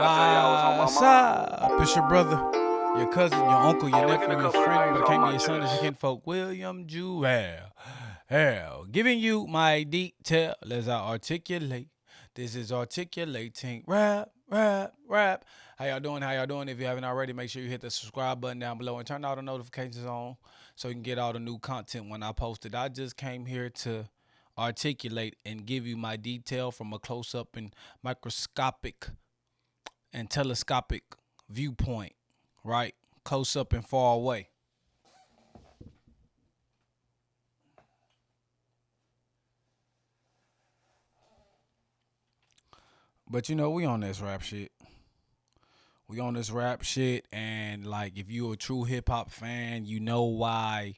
I tell you I was on my What's mind? up? It's your brother, your cousin, your uncle, your Hey, look at nephew, a your couple of friend, names but I on can't be my your son as your chest. kinfolk, William Jewell. Hell, giving you my detail as I articulate. This is articulating rap, rap, rap. How y'all doing? How y'all doing? If you haven't already, make sure you hit the subscribe button down below and turn all the notifications on so you can get all the new content when I post it. I just came here to articulate and give you my detail from a close up and microscopic and telescopic viewpoint, right? Close up and far away. But you know, we on this rap shit. We on this rap shit, and like, if you a true hip hop fan, you know why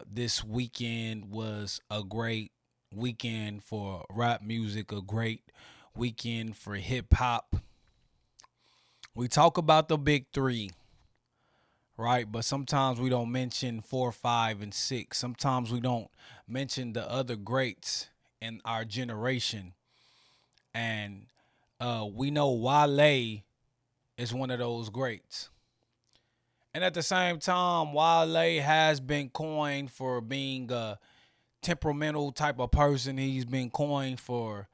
this weekend was a great weekend for rap music, a great weekend for hip hop. We talk about the big three, right? But sometimes we don't mention 4, 5, and 6. Sometimes we don't mention the other greats in our generation. And we know Wale is one of those greats. And at the same time, Wale has been coined for being a temperamental type of person. He's been coined for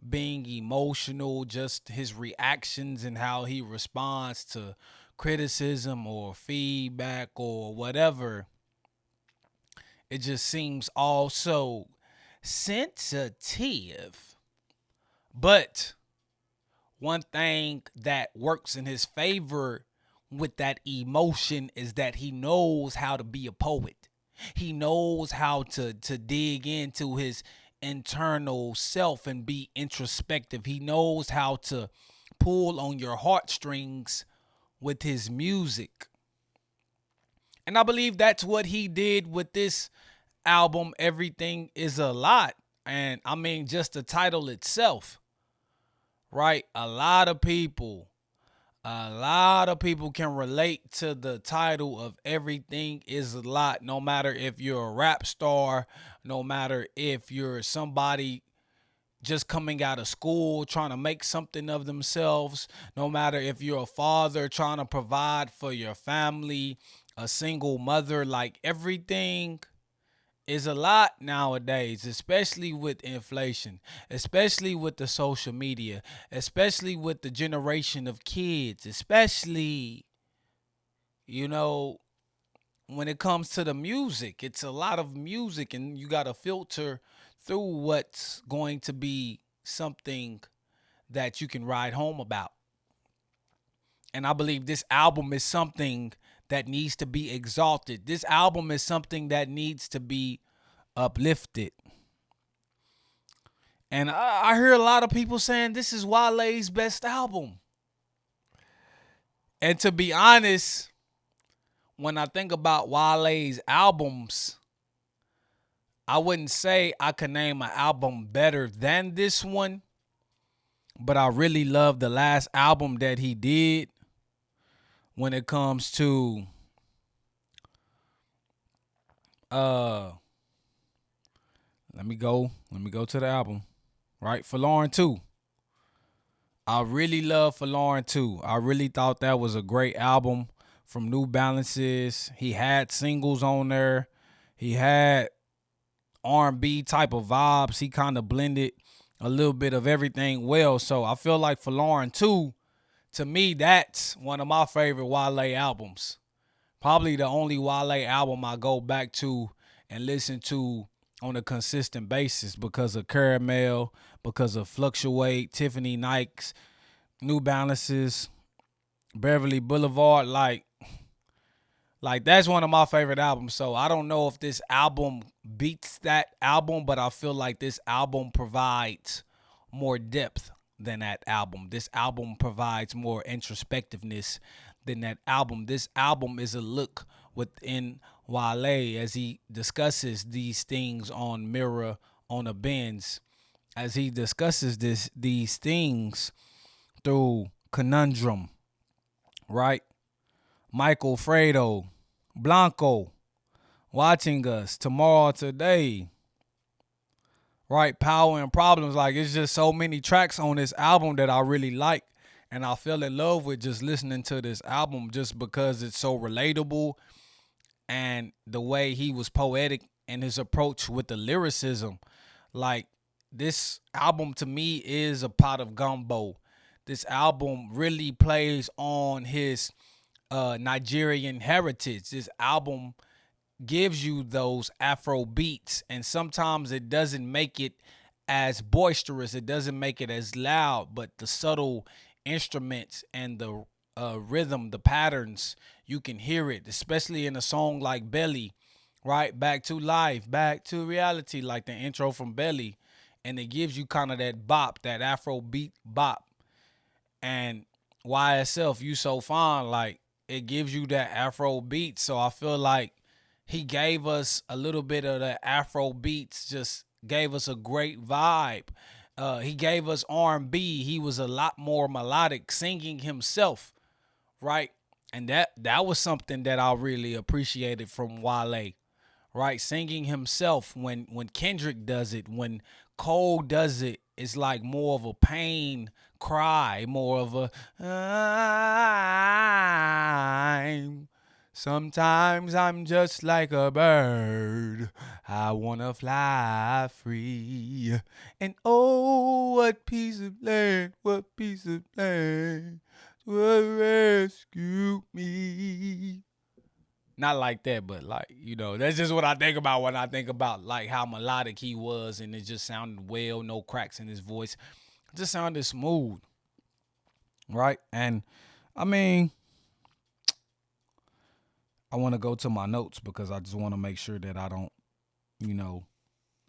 being emotional, just his reactions and how he responds to criticism or feedback or whatever. It just seems all so sensitive. But one thing that works in his favor with that emotion is that he knows how to be a poet. He knows how to dig into his internal self and be introspective. He knows how to pull on your heartstrings with his music. And I believe that's what he did with this album, Everything Is a Lot. And I mean, just the title itself, right? A lot of people can relate to the title of Everything Is a Lot, no matter if you're a rap star, no matter if you're somebody just coming out of school trying to make something of themselves, no matter if you're a father trying to provide for your family, a single mother. Like, everything is a lot nowadays, especially with inflation, especially with the social media, especially with the generation of kids, especially, you know, when it comes to the music. It's a lot of music, and you got to filter through what's going to be something that you can ride home about. And I believe this album is something that needs to be exalted. This album is something that needs to be uplifted. And I hear a lot of people saying this is Wale's best album. And to be honest, when I think about Wale's albums, I wouldn't say I could name an album better than this one, but I really love the last album that he did when it comes to uh let me go to the album. Right? For Lauren 2. I really love For Lauren 2. I really thought that was a great album from New Balances. He had singles on there. He had R&B type of vibes. He kind of blended a little bit of everything well. So I feel like For Lauren 2, to me, that's one of my favorite Wale albums. Probably the only Wale album I go back to and listen to on a consistent basis because of Caramel, because of Fluctuate, Tiffany Nikes, New Balances, Beverly Boulevard. Like that's one of my favorite albums. So I don't know if this album beats that album, but I feel like this album provides more depth than that album. This album provides more introspectiveness than that album. This album is a look within Wale as he discusses these things on Mirror on a Benz, as he discusses these things through Conundrum, right? Michael Fredo, Blanco, Watching Us, Tomorrow Today, right? Power and Problems. Like, it's just so many tracks on this album that I really like. And I fell in love with just listening to this album just because it's so relatable and the way he was poetic in his approach with the lyricism. Like, this album to me is a pot of gumbo. This album really plays on his Nigerian heritage. This album gives you those Afro beats, and sometimes it doesn't make it as boisterous, it doesn't make it as loud, but the subtle instruments and the rhythm, the patterns, you can hear it, especially in a song like Belly, right? Back to life, back to reality, like the intro from Belly. And it gives you kind of that bop, that Afro beat bop. And YSF, You So Fine, like it gives you that Afro beat. So I feel like he gave us a little bit of the Afro beats, just gave us a great vibe. He gave us R&B. He was a lot more melodic, singing himself, right? And that was something that I really appreciated from Wale, right? Singing himself. When Kendrick does it, when Cole does it, it's like more of a pain cry, more of a I'm sometimes I'm just like a bird. I wanna fly free. And oh, what piece of land, what piece of land will rescue me. Not like that, but like, that's just what I think about when I think about like how melodic he was, and it just sounded well, no cracks in his voice. It just sounded smooth. Right? And I mean, I want to go to my notes because I just want to make sure that I don't,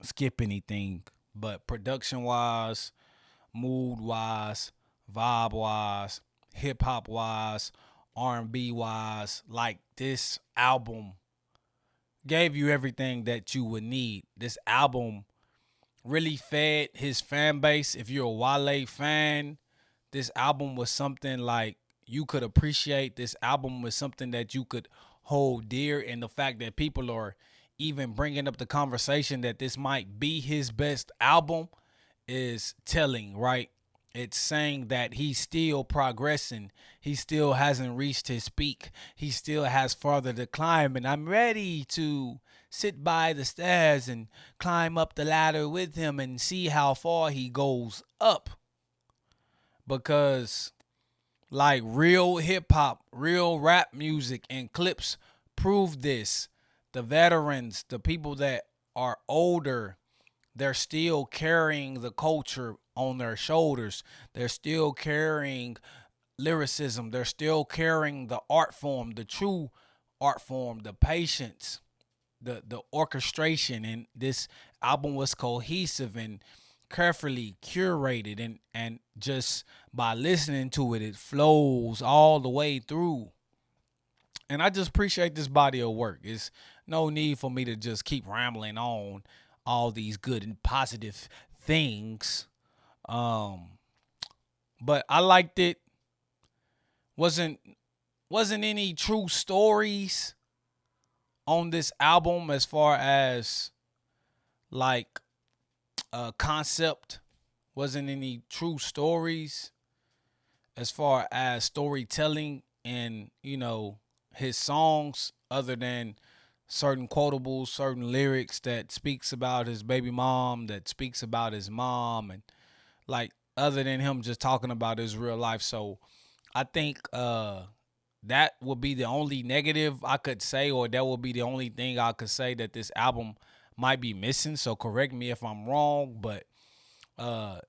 skip anything. But production wise, mood wise, vibe wise, hip hop wise, R&B wise, like this album gave you everything that you would need. This album really fed his fan base. If you're a Wale fan, this album was something like you could appreciate. This album was something that you could hold dear. And the fact that people are even bringing up the conversation that this might be his best album is telling, right? It's saying that he's still progressing. He still hasn't reached his peak. He still has further to climb. And I'm ready to sit by the stairs and climb up the ladder with him and see how far he goes up. Because, like, real hip hop, real rap music and clips prove this. The veterans, the people that are older, they're still carrying the culture on their shoulders. They're still carrying lyricism. They're still carrying the art form, the true art form, the patience, the orchestration. And this album was cohesive and carefully curated, and just by listening to it, it flows all the way through. And I just appreciate this body of work. It's no need for me to just keep rambling on all these good and positive things. But I liked it. Wasn't any true stories on this album as far as like concept. Wasn't any true stories as far as storytelling and his songs, other than certain quotables, certain lyrics that speaks about his baby mom, that speaks about his mom, and like other than him just talking about his real life. So I think that would be the only negative I could say, or that would be the only thing I could say that this album might be missing. So correct me if I'm wrong, but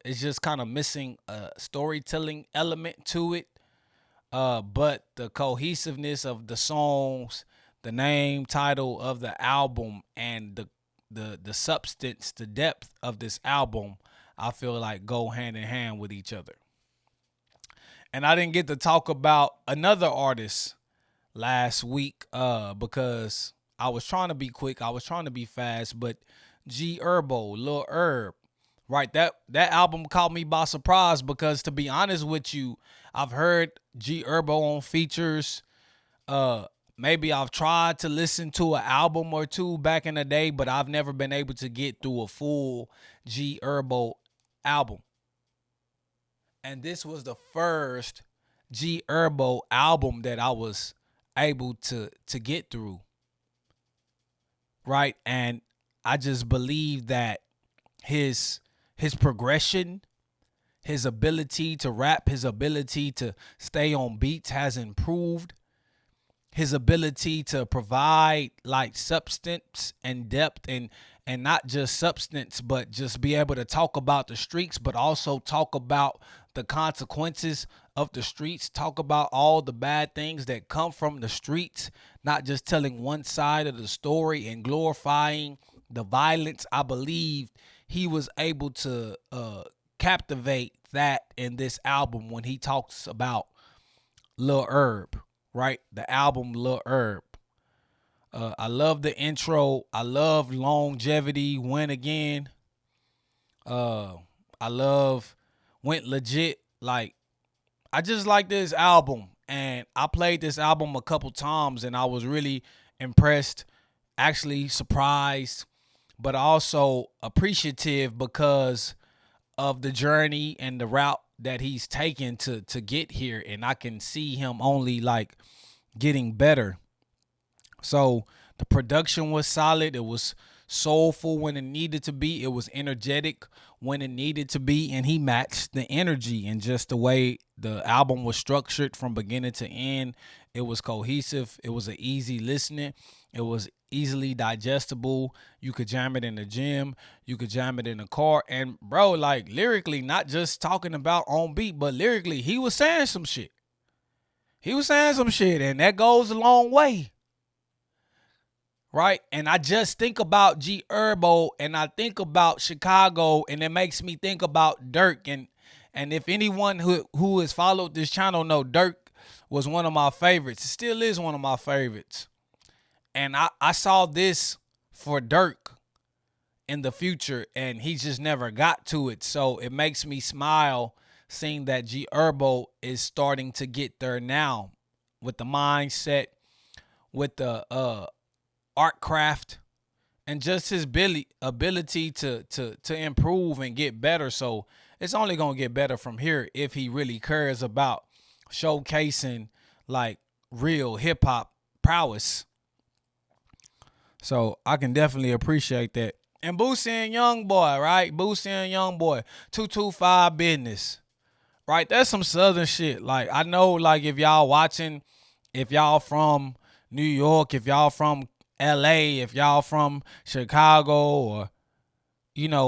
it's just kind of missing a storytelling element to it. But the cohesiveness of the songs, the name, title of the album, and the substance, the depth of this album, I feel like go hand in hand with each other. And I didn't get to talk about another artist last week because I was trying to be quick, I was trying to be fast, but G-Herbo, Lil Herb, right? That album caught me by surprise because, to be honest with you, I've heard G-Herbo on features. Maybe I've tried to listen to an album or two back in the day, but I've never been able to get through a full G-Herbo album. And this was the first G-Herbo album that I was able to get through, right? And I just believe that his his progression, his ability to rap, his ability to stay on beats has improved. His ability to provide like substance and depth, and not just substance, but just be able to talk about the streets, but also talk about the consequences of the streets, talk about all the bad things that come from the streets, not just telling one side of the story and glorifying the violence. I believe he was able to captivate that in this album when he talks about Lil Herb, right? The album Lil Herb. I love the intro. I love longevity. Win again. Uh, I love went legit. Like, I just like this album, and I played this album a couple times, and I was really impressed. Actually, surprised, but also appreciative because of the journey and the route that he's taken to get here, and I can see him only like getting better. So the production was solid. It was soulful when it needed to be. It was energetic when it needed to be, and he matched the energy and just the way the album was structured from beginning to end. It was cohesive. It was an easy listening. It was easily digestible. You could jam it in the gym. You could jam it in the car. And bro, like lyrically, not just talking about on beat, but lyrically, he was saying some shit. He was saying some shit, and that goes a long way. Right? And I just think about G-Herbo, and I think about Chicago, and it makes me think about Dirk. And if anyone who has followed this channel know, Dirk was one of my favorites. It still is one of my favorites. And I saw this for Dirk in the future, and he just never got to it. So it makes me smile seeing that G-Herbo is starting to get there now with the mindset, with the art craft, and just his ability to improve and get better. So it's only gonna get better from here if he really cares about showcasing like real hip hop prowess. So I can definitely appreciate that. And Boosie and Young Boy, right? Boosie and Young Boy, 225 business, right? That's some southern shit. Like I know, like if y'all watching, if y'all from New York, if y'all from LA, if y'all from Chicago, or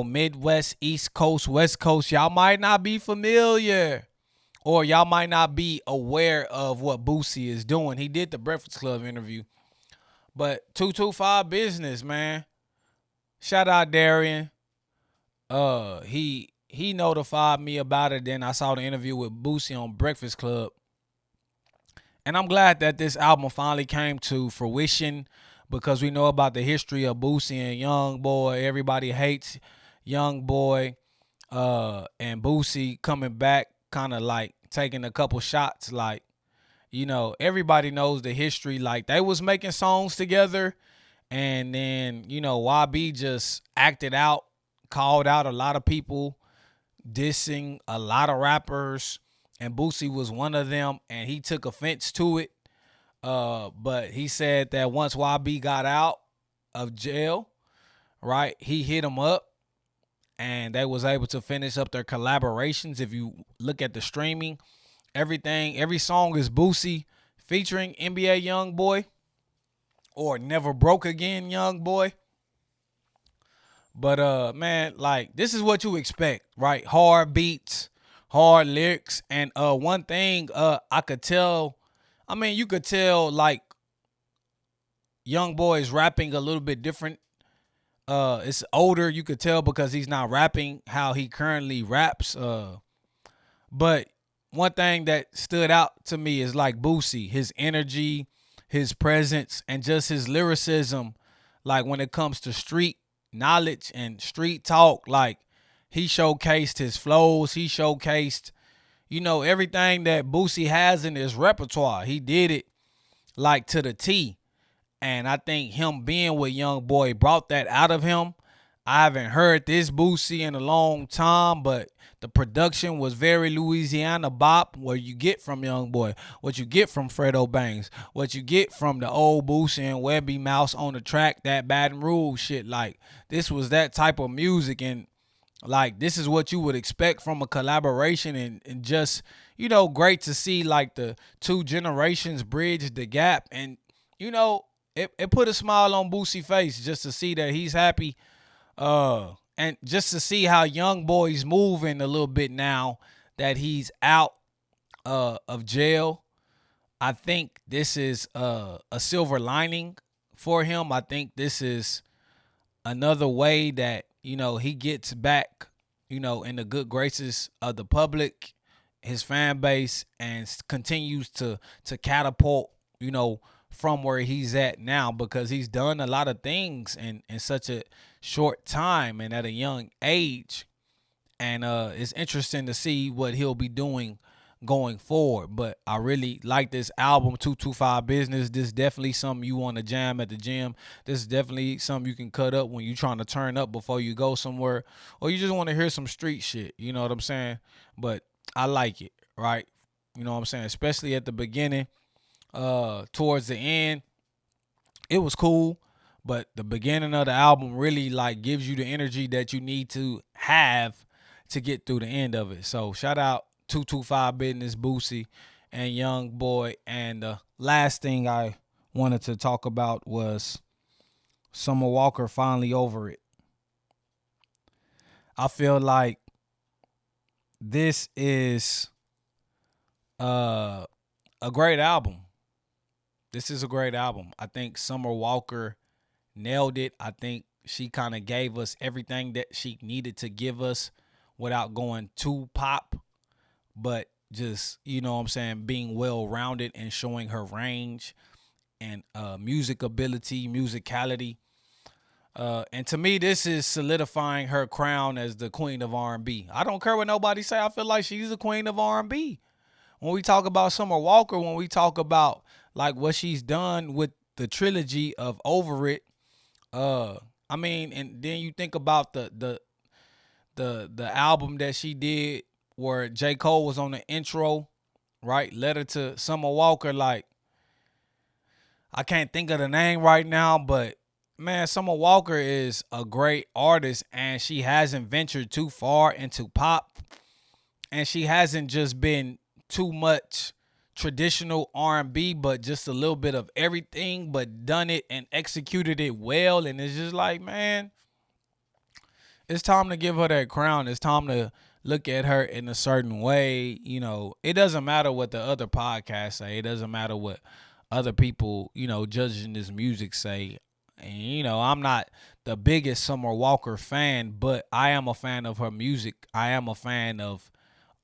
Midwest, East Coast, West Coast, y'all might not be familiar, or y'all might not be aware of what Boosie is doing. He did the Breakfast Club interview, but 225 business, man. Shout out Darian. He notified me about it. Then I saw the interview with Boosie on Breakfast Club, and I'm glad that this album finally came to fruition, because we know about the history of Boosie and Young Boy. Everybody hates Young Boy, and Boosie coming back, kind of like taking a couple shots. Like, everybody knows the history. Like, they was making songs together, and then, YB just acted out, called out a lot of people, dissing a lot of rappers, and Boosie was one of them, and he took offense to it. But he said that once YB got out of jail, right, he hit him up, and they was able to finish up their collaborations. If you look at the streaming, every song is Boosie featuring NBA Young Boy or Never Broke Again Young Boy. But man, like, this is what you expect, right? Hard beats, hard lyrics, and one thing I could tell. I mean, you could tell like Young Boy is rapping a little bit different. It's older. You could tell because he's not rapping how he currently raps. But one thing that stood out to me is like Boosie, his energy, his presence, and just his lyricism. Like when it comes to street knowledge and street talk, like he showcased his flows. He showcased, everything that Boosie has in his repertoire. He did it like to the T. And I think him being with Young Boy brought that out of him. I haven't heard this Boosie in a long time, but the production was very Louisiana bop, where you get from Young Boy, what you get from Fredo Banks, what you get from the old Boosie and Webby Mouse on the track, that Baton Rouge shit. Like, this was that type of music, and like, this is what you would expect from a collaboration, and just, great to see like the two generations bridge the gap. And, it put a smile on Boosie's face just to see that he's happy, and just to see how Young Boy's moving a little bit now that he's out of jail. I think this is a silver lining for him. I think this is another way that he gets back, in the good graces of the public, his fan base, and continues to catapult, from where he's at now, because he's done a lot of things in such a short time and at a young age. And it's interesting to see what he'll be doing going forward. But I really like this album, 225 Business. This is definitely something you want to jam at the gym. This is definitely something you can cut up when you're trying to turn up before you go somewhere, or you just want to hear some street shit. You know what I'm saying? But I like it, right? You know what I'm saying? Especially at the beginning, towards the end, it was cool. But the beginning of the album really like gives you the energy that you need to have to get through the end of it. So shout out 225 Business, Boosie, and Young Boy. And the last thing I wanted to talk about was Summer Walker finally over it. I feel like this is a great album. This is a great album. I think Summer Walker nailed it. I think she kind of gave us everything that she needed to give us without going too pop, but just, what I'm saying, being well rounded and showing her range and music ability, musicality. And to me, this is solidifying her crown as the queen of R&B. I don't care what nobody say. I feel like she's the queen of R&B. When we talk about Summer Walker, when we talk about like what she's done with the trilogy of Over It, and then you think about the album that she did where J. Cole was on the intro, right? Letter to Summer Walker. Like, I can't think of the name right now, but man, Summer Walker is a great artist, and she hasn't ventured too far into pop, and she hasn't just been too much traditional R&B, but just a little bit of everything, but done it and executed it well. And it's just like, man, it's time to give her that crown. It's time to look at her in a certain way. It doesn't matter what the other podcasts say. It doesn't matter what other people, judging this music say. And, I'm not the biggest Summer Walker fan, but I am a fan of her music. I am a fan of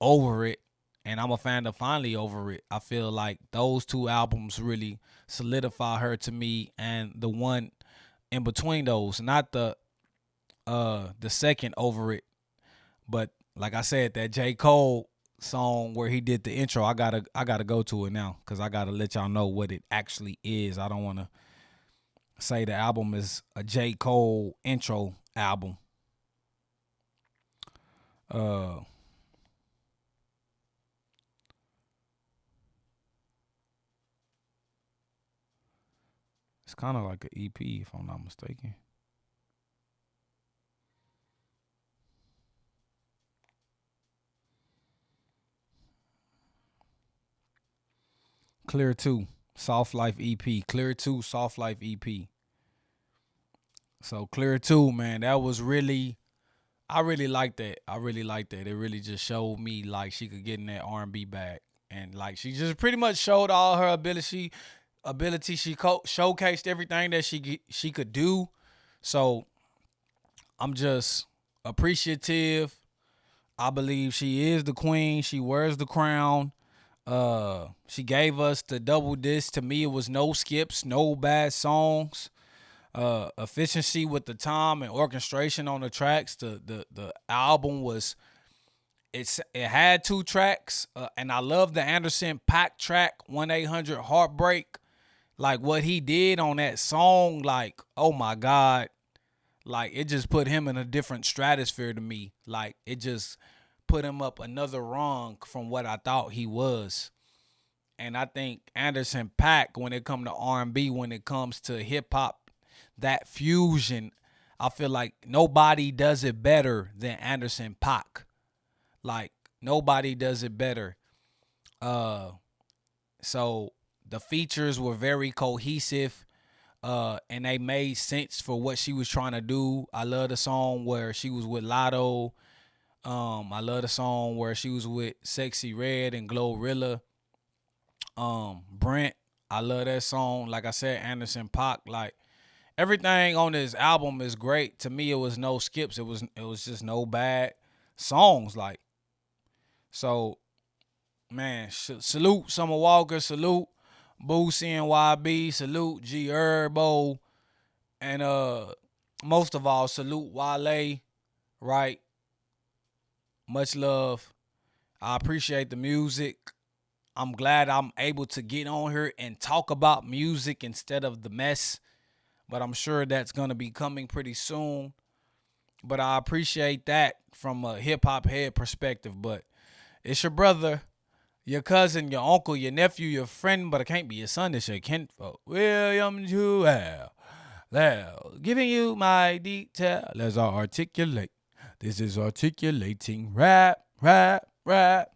Over It, and I'm a fan of Finally Over It. I feel like those two albums really solidify her to me, and the one in between those, not the second Over It, but like I said, that J. Cole song where he did the intro, I gotta go to it now, because I gotta let y'all know what it actually is. I don't want to say the album is a J. Cole intro album. It's kind of like an EP, if I'm not mistaken. Clear 2, Soft Life EP. Clear 2, Soft Life EP. So Clear 2, man, that was really, I really like that. I really like that. It really just showed me like she could get in that R&B bag. And like she just pretty much showed all her ability. She showcased everything that she could do. So I'm just appreciative. I believe she is the queen. She wears the crown. She gave us the double disc. To me, it was no skips, no bad songs. Efficiency with the time and orchestration on the tracks. The album was, it had two tracks, and I love the Anderson Paak track, 1-800 Heartbreak. Like what he did on that song, like, oh my God. Like it just put him in a different stratosphere to me. Like it just put him up another rung from what I thought he was. And I think Anderson .Paak, when it comes to R&B, when it comes to hip hop, that fusion, I feel like nobody does it better than Anderson .Paak. Like nobody does it better. Uh, so the features were very cohesive. And they made sense for what she was trying to do. I love the song where she was with Lotto. I love the song where she was with Sexy Red and Glorilla. Brent, I love that song. Like I said, Anderson .Paak. Like everything on this album is great. To me, it was no skips. It was just no bad songs. Like so, man. Salute Summer Walker. Salute Boosie and YB. Salute G-Herbo. And most of all, salute Wale, right? Much love. I appreciate the music. I'm glad I'm able to get on here and talk about music instead of the mess. But I'm sure that's going to be coming pretty soon. But I appreciate that from a hip hop head perspective. But it's your brother, your cousin, your uncle, your nephew, your friend, but it can't be your son. It's your kinfolk. William Jewell. Now, giving you my detail as I articulate. This is articulating rap, rap, rap.